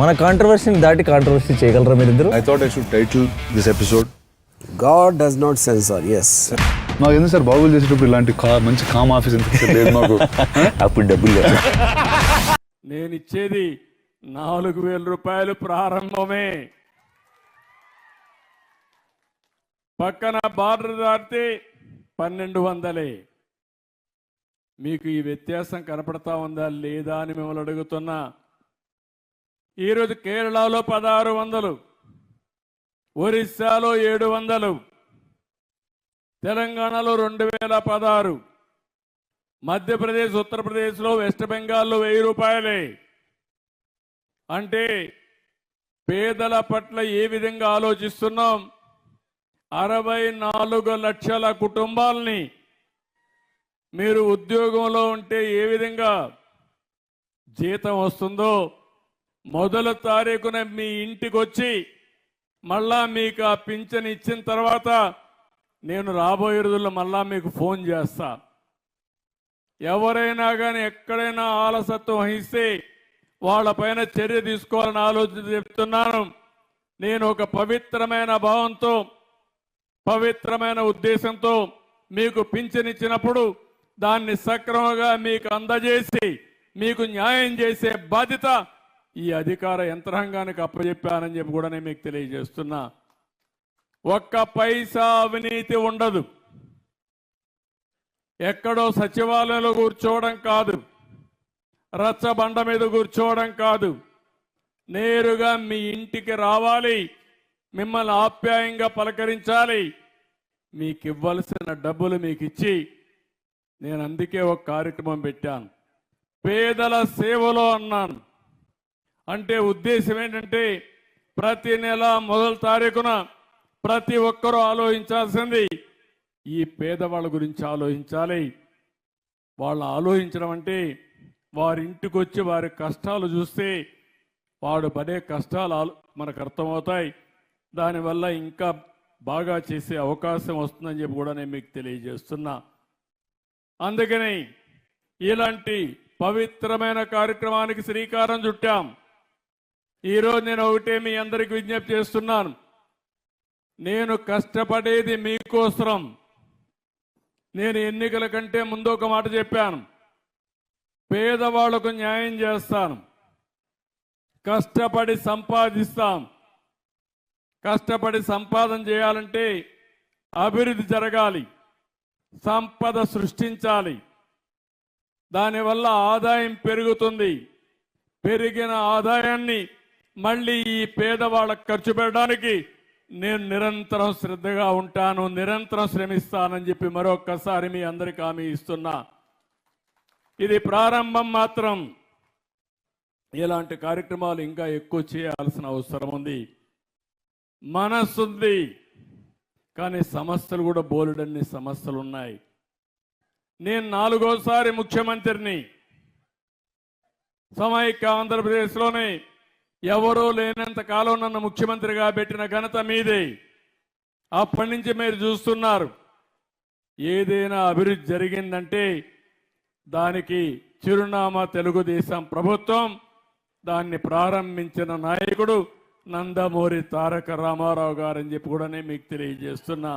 మన కాంట్రవర్సీని దాటి కాంట్రవర్సీ చేయగలరా మీరిద్దరు? I thought I should title this episode God does not censor. Yes. నాకు ఎందుకు సార్ బాబులు చేసేటప్పుడు ఇలాంటి మంచి కామ్ ఆఫీస్ ఎందుకు లేదు మాకు? అప్పుడు డబ్బులు లేదు. నేను ఇచ్చేది 4,000 రూపాయలు ప్రారంభమే. పక్కన బార్డర్ దాటితే 1,200. మీకు ఈ వ్యత్యాసం కనపడతా ఉందా లేదా అని మిమ్మల్ని అడుగుతున్నా. ఈరోజు కేరళలో 1,600, ఒరిస్సాలో 700, తెలంగాణలో 2,016, మధ్యప్రదేశ్, ఉత్తరప్రదేశ్లో, వెస్ట్ బెంగాల్లో 1,000 రూపాయలే. అంటే పేదల పట్ల ఏ విధంగా ఆలోచిస్తున్నాం? 64 లక్షల కుటుంబాలని మీరు ఉద్యోగంలో ఉంటే ఏ విధంగా జీతం వస్తుందో మొదటి తారీఖున మీ ఇంటికి వచ్చి మళ్ళా మీకు ఆ పింఛన్ ఇచ్చిన తర్వాత నేను రాబోయే రోజుల్లో మళ్ళా మీకు ఫోన్ చేస్తా. ఎవరైనా కానీ ఎక్కడైనా ఆలసత్వం వహిస్తే వాళ్ళపైన చర్య తీసుకోవాలని ఆలోచన చెప్తున్నాను. నేను ఒక పవిత్రమైన భావంతో, పవిత్రమైన ఉద్దేశంతో మీకు పింఛన్ ఇచ్చినప్పుడు దాన్ని సక్రమంగా మీకు అందజేసి మీకు న్యాయం చేసే బాధ్యత ఈ అధికార యంత్రాంగానికి అప్పచెప్పానని చెప్పి కూడా నేను మీకు తెలియజేస్తున్నా. ఒక్క పైసా అవినీతి ఉండదు. ఎక్కడో సచివాలయంలో కూర్చోవడం కాదు, రచ్చబండ మీద కూర్చోవడం కాదు, నేరుగా మీ ఇంటికి రావాలి, మిమ్మల్ని ఆప్యాయంగా పలకరించాలి, మీకు ఇవ్వాల్సిన డబ్బులు మీకు ఇచ్చి, నేను అందుకే ఒక కార్యక్రమం పెట్టాను, పేదల సేవలో అన్నాను. అంటే ఉద్దేశం ఏంటంటే ప్రతి నెల మొదటి తారీఖున ప్రతి ఒక్కరూ ఆలోచించాల్సింది ఈ పేదవాళ్ళ గురించి ఆలోచించాలి. వాళ్ళు ఆలోచించడం అంటే వారి ఇంటికి వచ్చి వారి కష్టాలు చూస్తే వాడు పడే కష్టాలు మనకు అర్థమవుతాయి. దానివల్ల ఇంకా బాగా చేసే అవకాశం వస్తుందని చెప్పి కూడా నేను మీకు తెలియజేస్తున్నా. అందుకని ఇలాంటి పవిత్రమైన కార్యక్రమానికి శ్రీకారం చుట్టాం. ఈరోజు నేను ఒకటే మీ అందరికి విజ్ఞప్తి చేస్తున్నాను. నేను కష్టపడేది మీకోసం. నేను ఎన్నికల కంటే ముందు ఒక మాట చెప్పాను, పేదవాళ్లకు న్యాయం చేస్తాను, కష్టపడి సంపాదిస్తాం. కష్టపడి సంపాదన చేయాలంటే అభివృద్ధి జరగాలి, సంపద సృష్టించాలి, దానివల్ల ఆదాయం పెరుగుతుంది. పెరిగిన ఆదాయాన్ని మళ్ళీ ఈ పేదవాళ్ళకు ఖర్చు పెట్టడానికి నేను నిరంతరం శ్రద్ధగా ఉంటాను, నిరంతరం శ్రమిస్తానని చెప్పి మరొక్కసారి మీ అందరికీ హామీ ఇస్తున్నా. ఇది ప్రారంభం మాత్రం. ఇలాంటి కార్యక్రమాలు ఇంకా ఎక్కువ చేయాల్సిన అవసరం ఉంది. మనస్సుంది కానీ సమస్యలు కూడా బోలెడన్ని సమస్యలు ఉన్నాయి. నేను 4వసారి ముఖ్యమంత్రిని. సమైక్య ఆంధ్రప్రదేశ్లోనే ఎవరూ లేనంత కాలం నన్ను ముఖ్యమంత్రిగా పెట్టిన ఘనత మీదే. అప్పటి నుంచి మీరు చూస్తున్నారు, ఏదైనా అభివృద్ధి జరిగిందంటే దానికి చిరునామా తెలుగుదేశం ప్రభుత్వం. దాన్ని ప్రారంభించిన నాయకుడు నందమూరి తారక రామారావు గారని చెప్పి కూడా నేను మీకు తెలియజేస్తున్నా.